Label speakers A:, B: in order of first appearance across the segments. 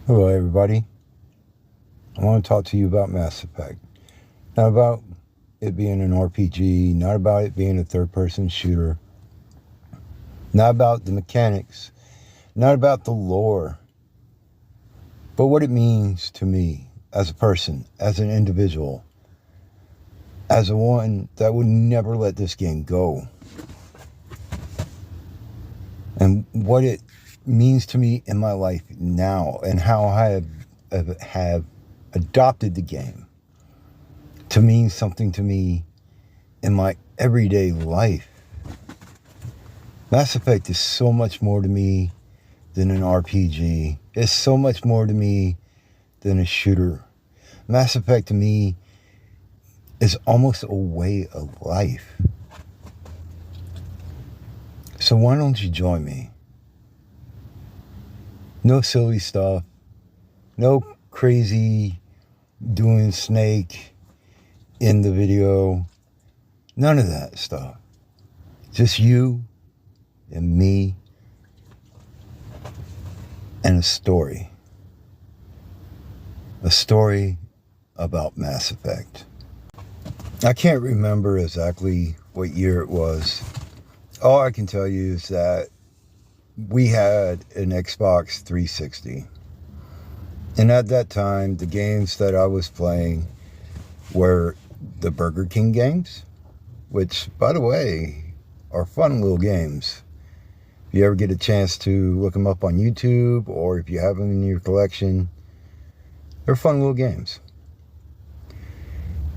A: Hello everybody, I want to talk to you about Mass Effect. Not about it being an RPG, not about it being a third-person shooter, not about the mechanics, not about the lore, but what it means to me as a person, as an individual, as a one that would never let this game go. And what it means to me in my life now, and how I have adopted the game to mean something to me in my everyday life. Mass Effect is so much more to me than an RPG. It's so much more to me than a shooter. Mass Effect to me is almost a way of life. So why don't you join me? No silly stuff. No crazy doing Snake in the video. None of that stuff. Just you and me and a story. A story about Mass Effect. I can't remember exactly what year it was. All I can tell you is that we had an Xbox 360. And at that time, the games that I was playing were the Burger King games, which, by the way, are fun little games. If you ever get a chance to look them up on YouTube, or if you have them in your collection, they're fun little games.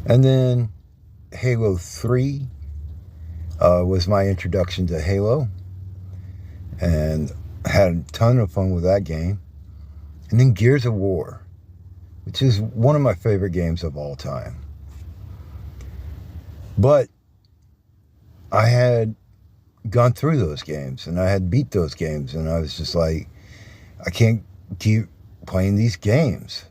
A: And then Halo 3 was my introduction to Halo, and I had a ton of fun with that game. And then Gears of War, which is one of my favorite games of all time. But I had gone through those games, and I had beat those games, and I was just like, I can't keep playing these games.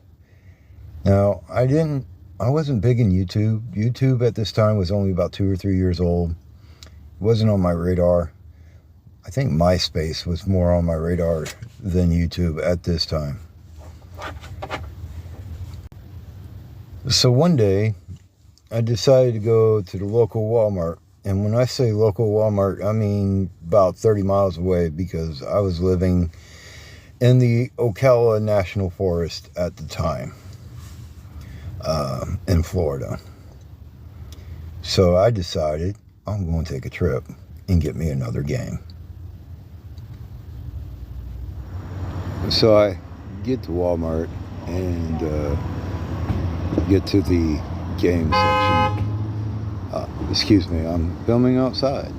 A: Now, I wasn't big in YouTube. YouTube at this time was only about 2 or 3 years old. It wasn't on my radar. I think MySpace was more on my radar than YouTube at this time. So one day, I decided to go to the local Walmart. And when I say local Walmart, I mean about 30 miles away, because I was living in the Ocala National Forest at the time, in Florida. So I decided I'm going to take a trip and get me another game. So I get to Walmart and get to the game section. Excuse me, I'm filming outside.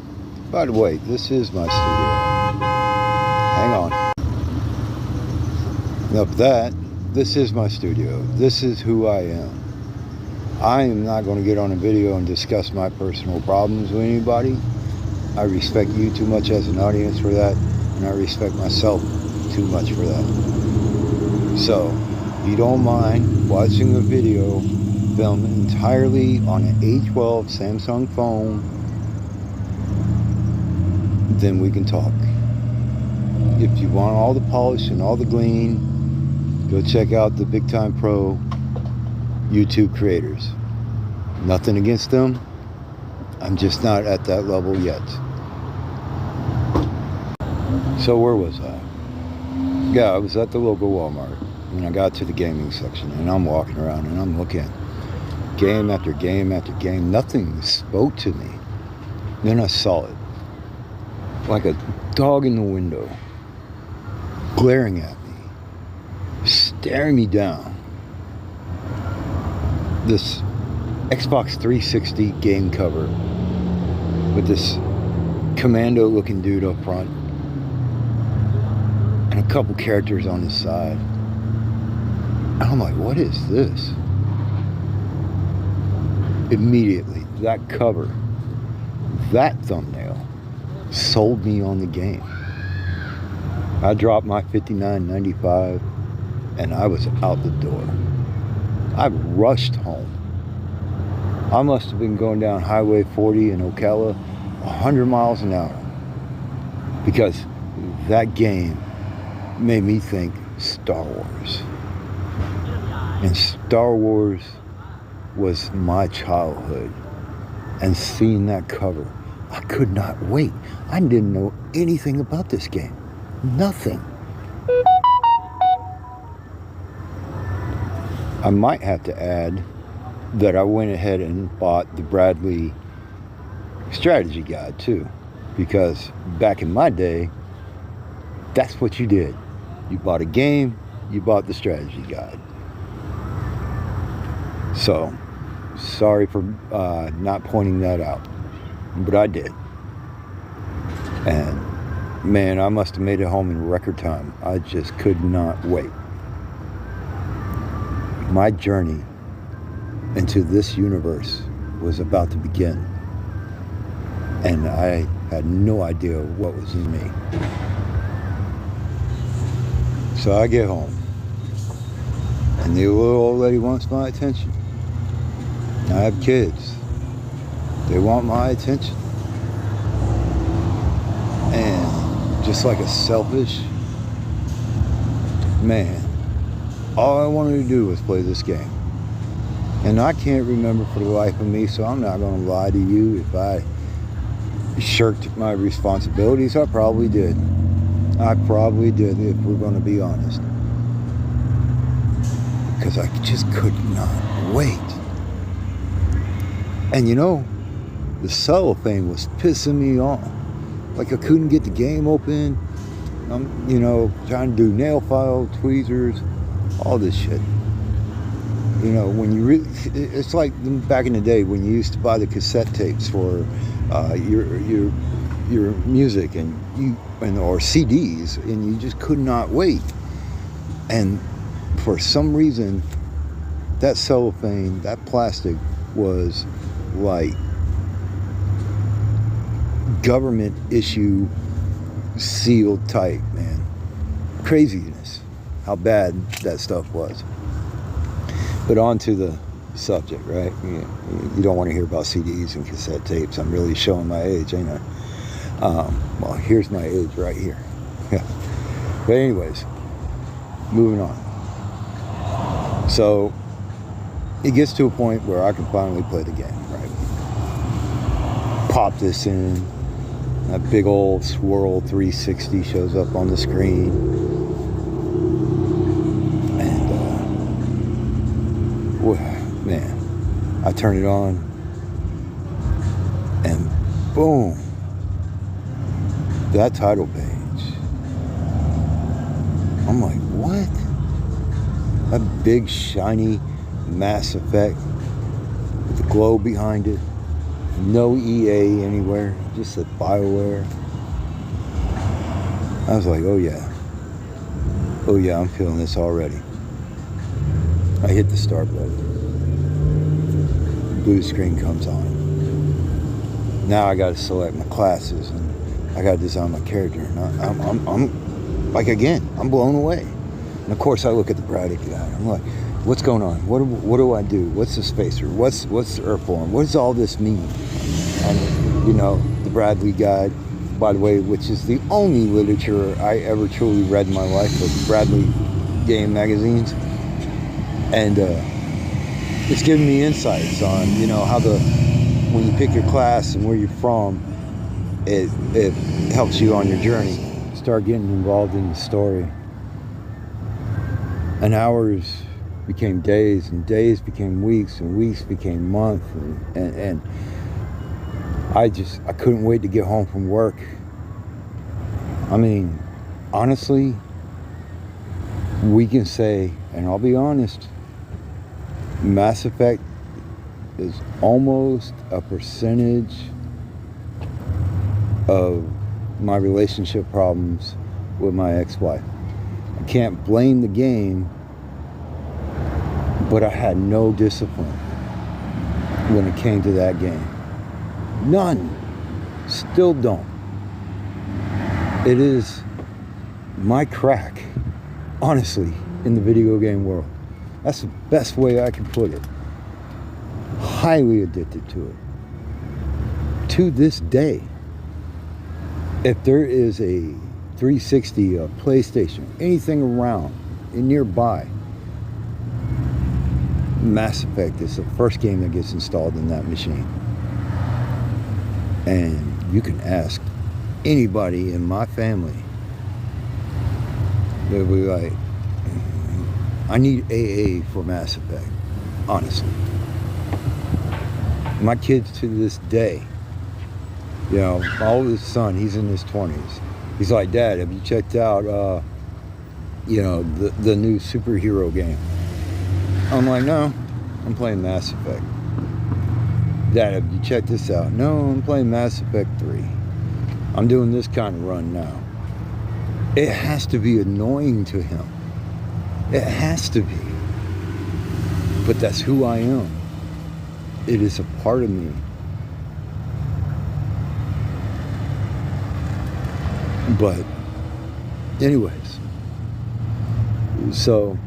A: By the way, this is my studio. Hang on. Enough of that. This is my studio. This is who I am. I am not going to get on a video and discuss my personal problems with anybody. I respect you too much as an audience for that, and I respect myself too much for that. So, if you don't mind watching a video filmed entirely on an A12 Samsung phone, then we can talk. If you want all the polish and all the gleam, go check out the Big Time Pro YouTube creators. Nothing against them. I'm just not at that level yet. So where was I? Yeah, I was at the local Walmart, and I got to the gaming section, and I'm walking around and I'm looking. Game after game after game. Nothing spoke to me. Then I saw it. Like a dog in the window. Glaring at me. Staring me down. This Xbox 360 game cover with this commando looking dude up front and a couple characters on the side. And I'm like, what is this? Immediately, that cover, that thumbnail sold me on the game. I dropped my $59.95 and I was out the door. I rushed home. I must have been going down Highway 40 in Ocala 100 miles an hour, because that game made me think Star Wars. And Star Wars was my childhood. And seeing that cover, I could not wait. I didn't know anything about this game. Nothing. I might have to add that I went ahead and bought the Bradley strategy guide too. Because back in my day, that's what you did. You bought a game, you bought the strategy guide. So, sorry for not pointing that out. But I did. And man, I must have made it home in record time. I just could not wait. My journey into this universe was about to begin. And I had no idea what was in me. So I get home. And the little old lady wants my attention. I have kids. They want my attention. And just like a selfish man, all I wanted to do was play this game. And I can't remember for the life of me, so I'm not going to lie to you. If I shirked my responsibilities, I probably did. I probably did, if we're going to be honest. Because I just could not wait. And you know, the cellophane was pissing me off. Like I couldn't get the game open. I'm, trying to do nail file, tweezers, all this shit. When you really, it's like back in the day when you used to buy the cassette tapes for your music or CDs, and you just could not wait. And for some reason, that cellophane, that plastic, was like government issue sealed tight, man. Craziness how bad that stuff was. But on to the subject, right? You don't want to hear about CDs and cassette tapes. I'm really showing my age, ain't I? Well, here's my age right here. But anyways, moving on. So it gets to a point where I can finally play the game, right? Pop this in. That big old swirl 360 shows up on the screen. And, man, I turn it on. And boom. That title page. I'm like, what? That big, shiny Mass Effect with the glow behind it. No EA anywhere, just a BioWare. I was like, oh yeah, I'm feeling this already. I hit the start button. Blue screen comes on. Now I got to select my classes and I got to design my character. And I'm like, again, I'm blown away. And of course, I look at the Bradley guide. I'm like, what's going on? What do I do? What's the spacer? What's the earth form? What does all this mean? And the Bradley guide, by the way, which is the only literature I ever truly read in my life, was Bradley game magazines, and it's giving me insights on how when you pick your class and where you're from, it helps you on your journey. Start getting involved in the story, and hours became days, and days became weeks, and weeks became months, and I couldn't wait to get home from work. I mean, honestly, we can say, and I'll be honest, Mass Effect is almost a percentage of my relationship problems with my ex-wife. I can't blame the game, but I had no discipline when it came to that game. None. Still don't. It is my crack, honestly, in the video game world. That's the best way I can put it. Highly addicted to it. To this day, if there is a 360, a PlayStation, anything around, nearby, Mass Effect is the first game that gets installed in that machine. And you can ask anybody in my family. They'll be like, I need AA for Mass Effect, honestly. My kids to this day, you know, my oldest son, he's in his 20s. He's like, Dad, have you checked out, you know, the new superhero game? I'm like, no, I'm playing Mass Effect. Dad, have you checked this out? No, I'm playing Mass Effect 3. I'm doing this kind of run now. It has to be annoying to him. It has to be. But that's who I am. It is a part of me. But anyways, so,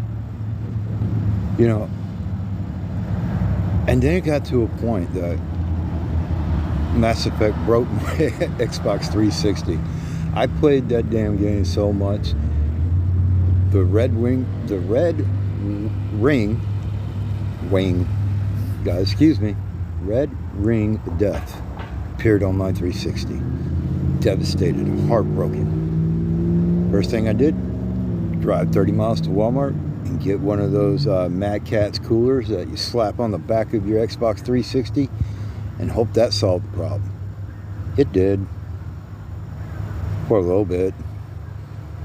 A: you know, and then it got to a point that Mass Effect broke my Xbox 360. I played that damn game so much. The red ring of death appeared on my 360. Devastated, heartbroken. First thing I did, drive 30 miles to Walmart and get one of those Mad Catz coolers that you slap on the back of your Xbox 360 and hope that solved the problem. It did. For a little bit.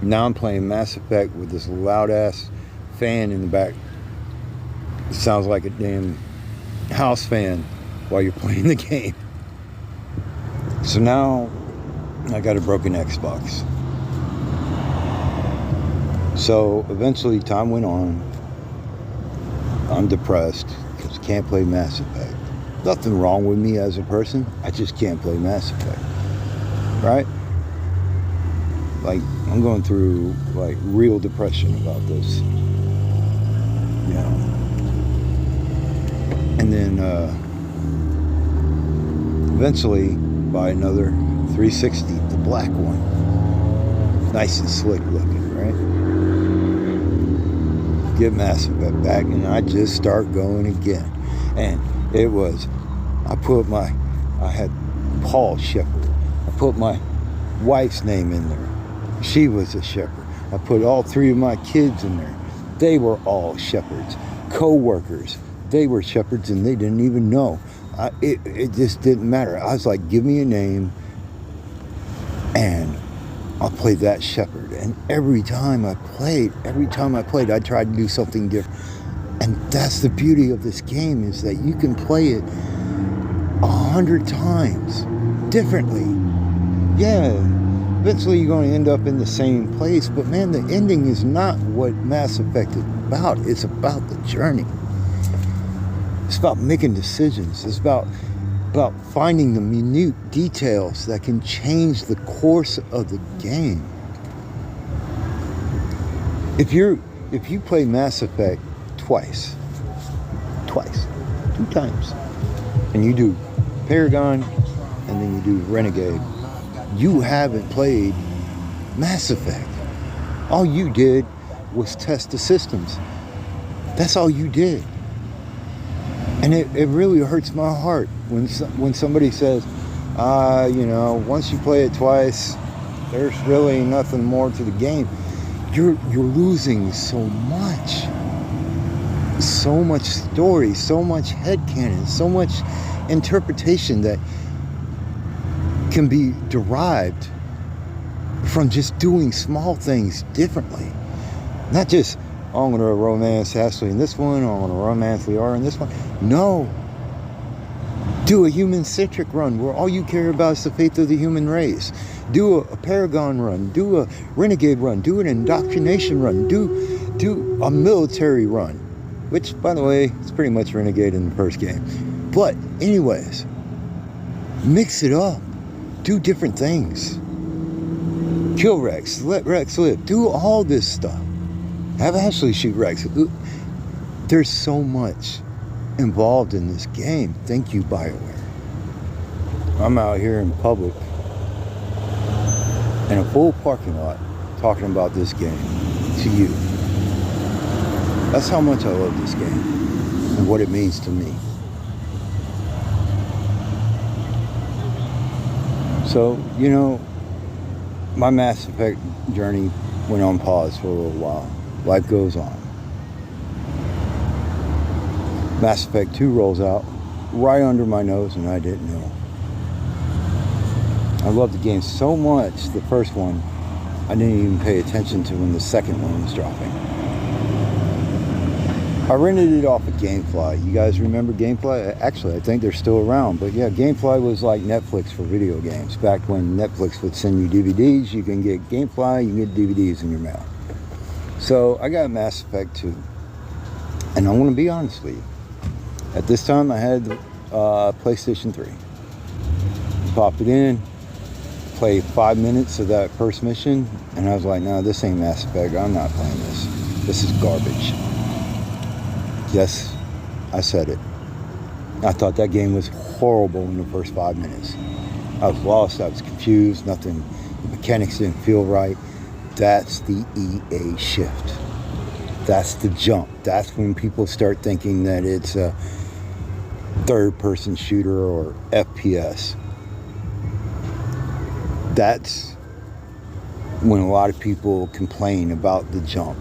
A: Now I'm playing Mass Effect with this loud ass fan in the back. It sounds like a damn house fan while you're playing the game. So now I got a broken Xbox. So eventually time went on. I'm depressed because I can't play Mass Effect. Nothing wrong with me as a person. I just can't play Mass Effect. Right? Like, I'm going through, like, real depression about this. You know. And then, eventually, buy another 360, the black one. Nice and slick looking, right? Get Mass Effect back, and I just start going again. And it was, I had Paul Shepard. I put my wife's name in there. She was a shepherd. I put all 3 of my kids in there. They were all shepherds. Co-workers, they were shepherds and they didn't even know. It just didn't matter. I was like, give me a name and I'll play that shepherd. And every time I played, I tried to do something different. And that's the beauty of this game, is that you can play it 100 times differently. Yeah. Eventually you're going to end up in the same place, but man, the ending is not what Mass Effect is about. It's about the journey. It's about making decisions. It's about finding the minute details that can change the course of the game. If you play Mass Effect two times, and you do Paragon and then you do Renegade, you haven't played Mass Effect. All you did was test the systems. That's all you did. And it really hurts my heart when somebody says, you know, once you play it twice, there's really nothing more to the game. You're losing so much story, so much headcanon, so much interpretation that can be derived from just doing small things differently. Not just, oh, I'm going to romance Ashley in this one, or I'm going to romance Liara in this one. No. Do a human-centric run where all you care about is the fate of the human race. Do a Paragon run. Do a Renegade run. Do an indoctrination run. Do a military run. Which, by the way, is pretty much Renegade in the first game. But, anyways, mix it up. Do different things. Kill Rex. Let Rex live. Do all this stuff. Have Ashley shoot Rex. There's so much involved in this game. Thank you, BioWare. I'm out here in public in a full parking lot talking about this game to you. That's how much I love this game and what it means to me. So, my Mass Effect journey went on pause for a little while. Life goes on. Mass Effect 2 rolls out right under my nose, and I didn't know. I loved the game so much, the first one, I didn't even pay attention to when the second one was dropping. I rented it off of GameFly. You guys remember GameFly? Actually, I think they're still around. But yeah, GameFly was like Netflix for video games. Back when Netflix would send you DVDs, you can get GameFly, you can get DVDs in your mail. So I got Mass Effect 2. And I want to be honest with you. At this time, I had PlayStation 3. Popped it in, played 5 minutes of that first mission, and I was like, no, this ain't Mass Effect. I'm not playing this. This is garbage. Yes, I said it. I thought that game was horrible in the first 5 minutes. I was lost. I was confused. Nothing. The mechanics didn't feel right. That's the EA shift. That's the jump. That's when people start thinking that it's a third-person shooter or FPS. That's when a lot of people complain about the jump.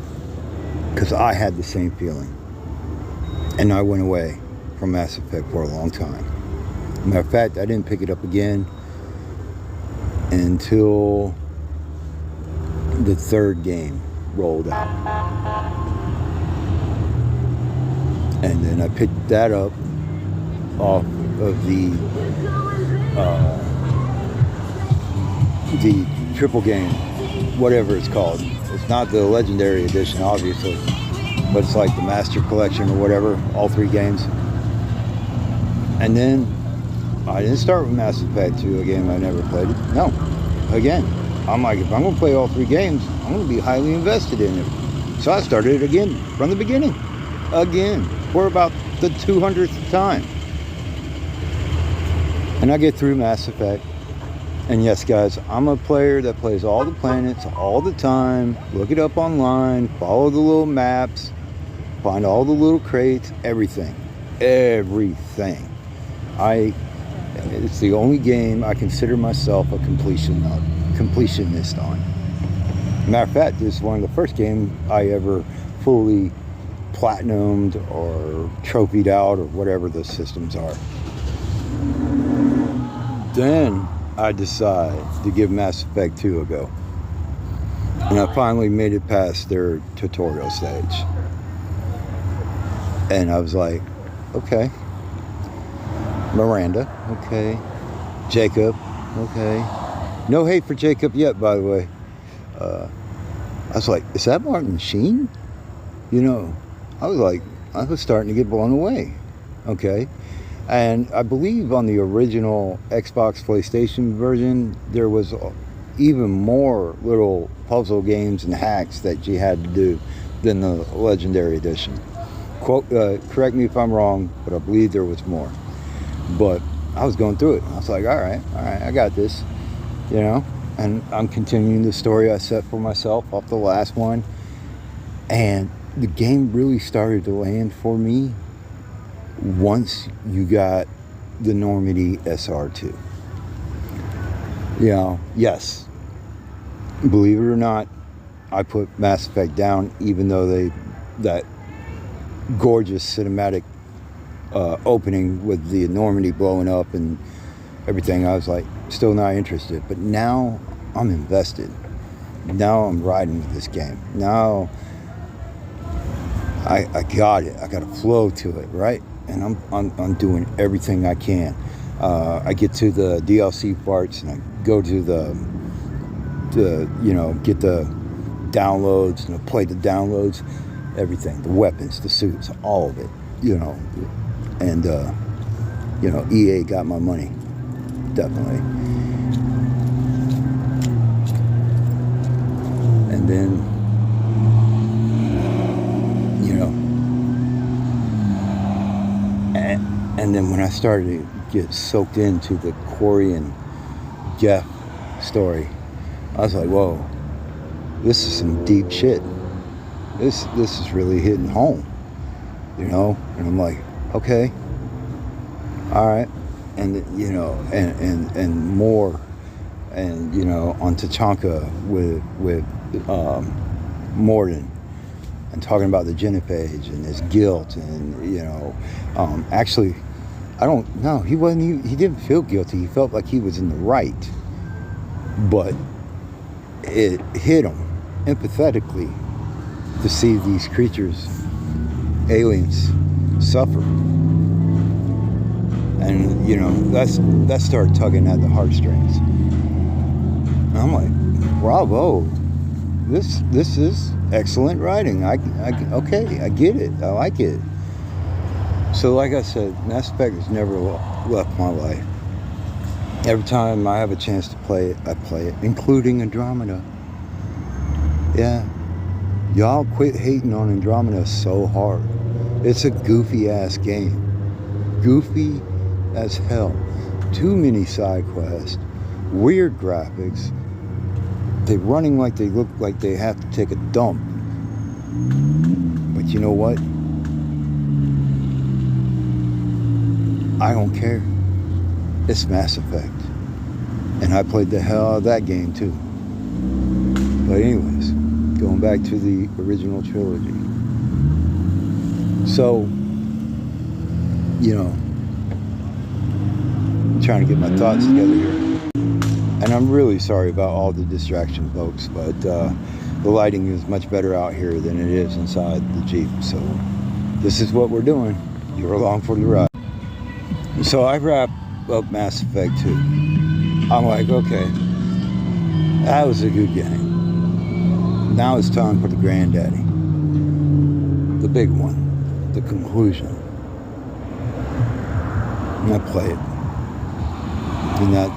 A: Because I had the same feeling. And I went away from Mass Effect for a long time. Matter of fact, I didn't pick it up again until the third game rolled out. And then I picked that up off of the triple game, whatever it's called. It's not the Legendary Edition, obviously, but it's like the Master Collection or whatever, all 3 games. And then I didn't start with Mass Effect 2, a game I never played. No, again, I'm like, if I'm going to play all 3 games, I'm going to be highly invested in it. So I started it again from the beginning, again, for about the 200th time. And I get through Mass Effect. And yes, guys, I'm a player that plays all the planets all the time. Look it up online, follow the little maps, find all the little crates, everything. Everything. It's the only game I consider myself a completionist on. Matter of fact, this is one of the first games I ever fully platinumed or trophied out or whatever the systems are. Then I decide to give Mass Effect 2 a go. And I finally made it past their tutorial stage. And I was like, okay. Miranda, okay. Jacob, okay. No hate for Jacob yet, by the way. I was like, is that Martin Sheen? I was starting to get blown away. Okay. And I believe on the original Xbox PlayStation version, there was even more little puzzle games and hacks that you had to do than the Legendary Edition. Correct me if I'm wrong, but I believe there was more. But I was going through it. I was like, all right, I got this, And I'm continuing the story I set for myself off the last one. And the game really started to land for me once you got the Normandy SR2. Yes, believe it or not, I put Mass Effect down, even though that gorgeous cinematic opening with the Normandy blowing up and everything, I was like, still not interested. But now I'm invested. Now I'm riding with this game. Now I got it. I got a flow to it, right? And I'm doing everything I can. I get to the DLC parts and I go to the get the downloads and I play the downloads, everything, the weapons, the suits, all of it, and EA got my money, definitely. And then and then when I started to get soaked into the Corey and Jeff story, I was like, whoa, this is some deep shit. this is really hitting home, you know. And I'm like, okay, all right, and you know, and more, and you know, on Tachanka with Morden, and talking about the Genepage and his guilt, and you know, actually, I don't know, he didn't feel guilty. He felt like he was in the right, but it hit him empathetically to see these creatures, aliens, suffer. And you know, that started tugging at the heartstrings. And I'm like, bravo, this is excellent writing. Okay, I get it, I like it. So like I said, Mass Effect has never left my life. Every time I have a chance to play it, I play it, including Andromeda. Yeah, y'all quit hating on Andromeda so hard. It's a goofy ass game. Goofy as hell. Too many side quests. Weird graphics. They're running like they look like they have to take a dump. But you know what? I don't care. It's Mass Effect. And I played the hell out of that game too. But anyways, going back to the original trilogy. So, you know, I'm trying to get my thoughts together here. And I'm really sorry about all the distraction, folks, but the lighting is much better out here than it is inside the Jeep. So this is what we're doing. You're along for the ride. So I wrap up Mass Effect 2. I'm like, okay, that was a good game. Now it's time for the granddaddy. The big one. The conclusion. And I play it. And that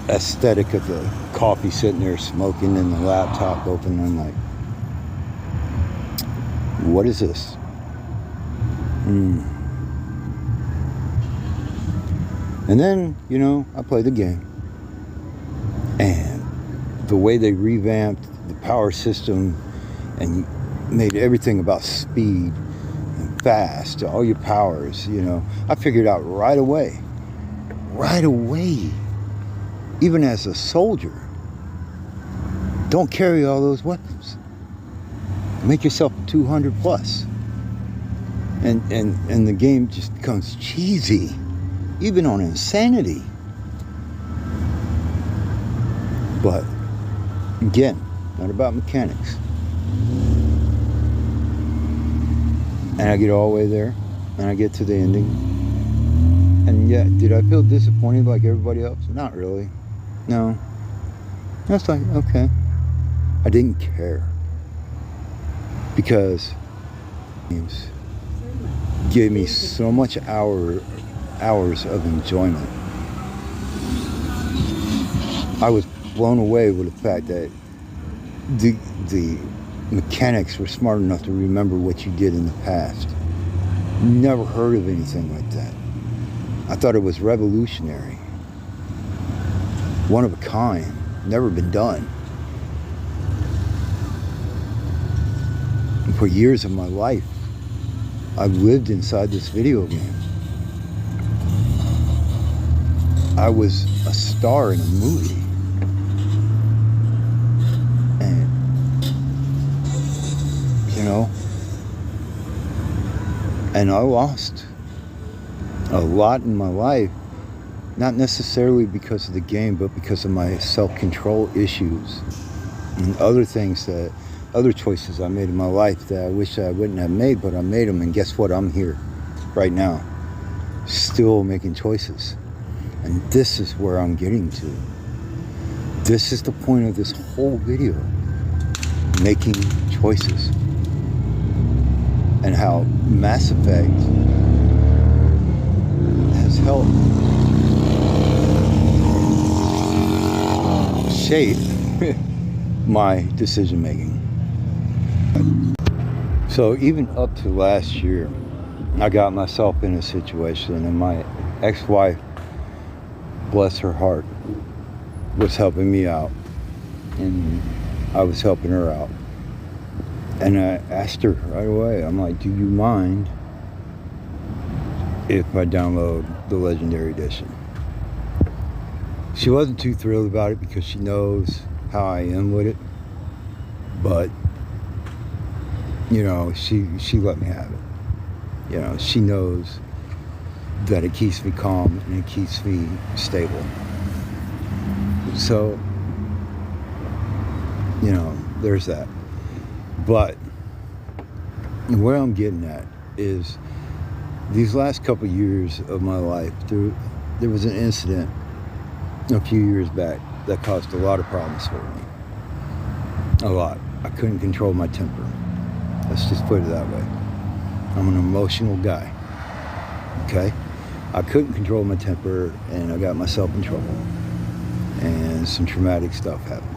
A: aesthetic of the coffee sitting there smoking and the laptop open, I'm like, what is this? And then, you know, I play the game. And the way they revamped the power system and made everything about speed and fast, all your powers, you know, I figured out right away, even as a soldier, don't carry all those weapons. Make yourself 200 plus. And the game just becomes cheesy, even on insanity. But again, not about mechanics. And I get all the way there, and I get to the ending. And yet, did I feel disappointed like everybody else? Not really. No. That's like, okay. I didn't care. Because games gave me so much hours of enjoyment. I was blown away with the fact that the mechanics were smart enough to remember what you did in the past. Never heard of anything like that. I thought it was revolutionary. One of a kind. Never been done. And for years of my life, I've lived inside this video game. I was a star in a movie. And, you know, and I lost a lot in my life, not necessarily because of the game, but because of my self-control issues and other things other choices I made in my life that I wish I wouldn't have made, but I made them, and guess what? I'm here right now, still making choices. And this is where I'm getting to. This is the point of this whole video. Making choices. And how Mass Effect has helped shape my decision making. So even up to last year, I got myself in a situation, and my ex-wife, bless her heart, was helping me out, and I was helping her out. And I asked her right away, I'm like, do you mind if I download the Legendary Edition? She wasn't too thrilled about it because she knows how I am with it. But, you know, she let me have it. You know, she knows that it keeps me calm and it keeps me stable. So, you know, there's that. But where I'm getting at is these last couple years of my life, there was an incident a few years back that caused a lot of problems for me. A lot. I couldn't control my temper. Let's just put it that way. I'm an emotional guy. Okay? I couldn't control my temper and I got myself in trouble. And some traumatic stuff happened.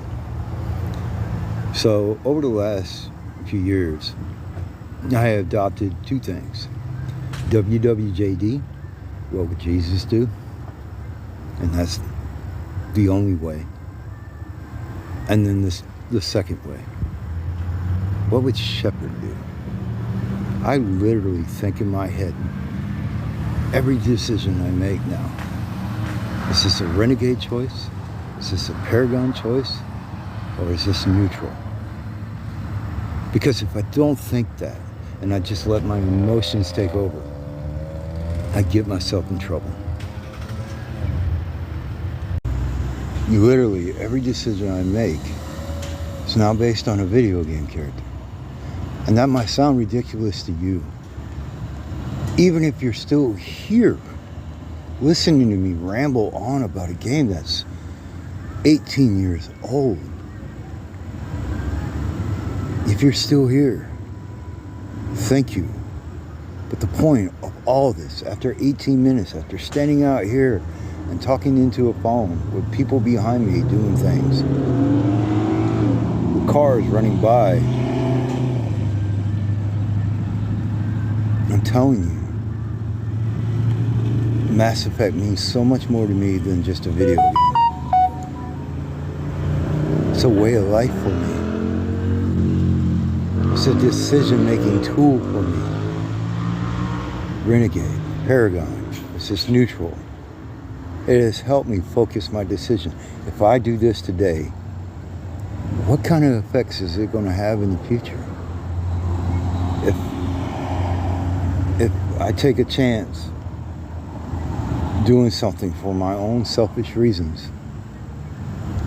A: So over the last few years, I have adopted two things. WWJD, what would Jesus do? And that's the only way. And then the second way. What would Shepherd do? I literally think in my head, every decision I make now, is this a renegade choice? Is this a paragon choice? Or is this neutral? Because if I don't think that, and I just let my emotions take over, I get myself in trouble. Literally, every decision I make is now based on a video game character. And that might sound ridiculous to you. Even if you're still here, listening to me ramble on about a game that's 18 years old. If you're still here, thank you. But the point of all this, after 18 minutes, after standing out here and talking into a phone with people behind me doing things, with cars running by, I'm telling you, Mass Effect means so much more to me than just a video game. It's a way of life for me. It's a decision-making tool for me. Renegade, Paragon, it's just neutral. It has helped me focus my decision. If I do this today, what kind of effects is it going to have in the future? If I take a chance doing something for my own selfish reasons,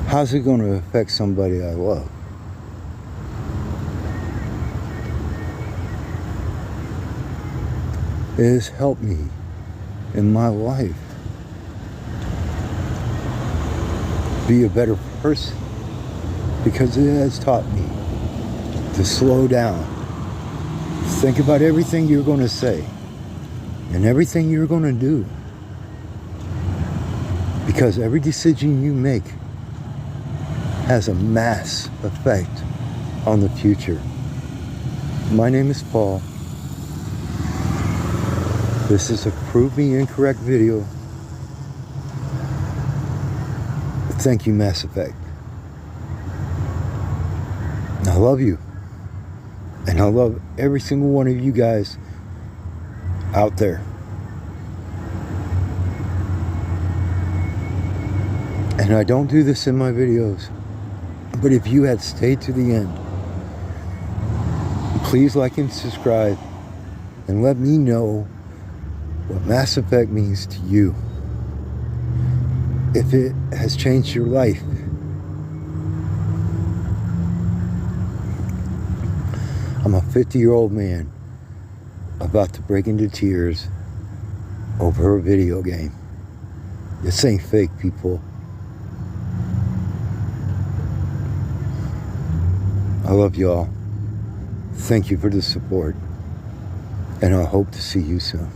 A: how's it going to affect somebody I love? It has helped me in my life be a better person because it has taught me to slow down, think about everything you're going to say and everything you're going to do, because every decision you make has a mass effect on the future. My name is Paul. This is a Prove Me Incorrect video. Thank you, Mass Effect. I love you. And I love every single one of you guys out there. And I don't do this in my videos. But if you had stayed to the end, please like and subscribe and let me know what Mass Effect means to you. If it has changed your life. I'm a 50-year-old man about to break into tears over a video game. This ain't fake, people. I love y'all. Thank you for the support. And I hope to see you soon.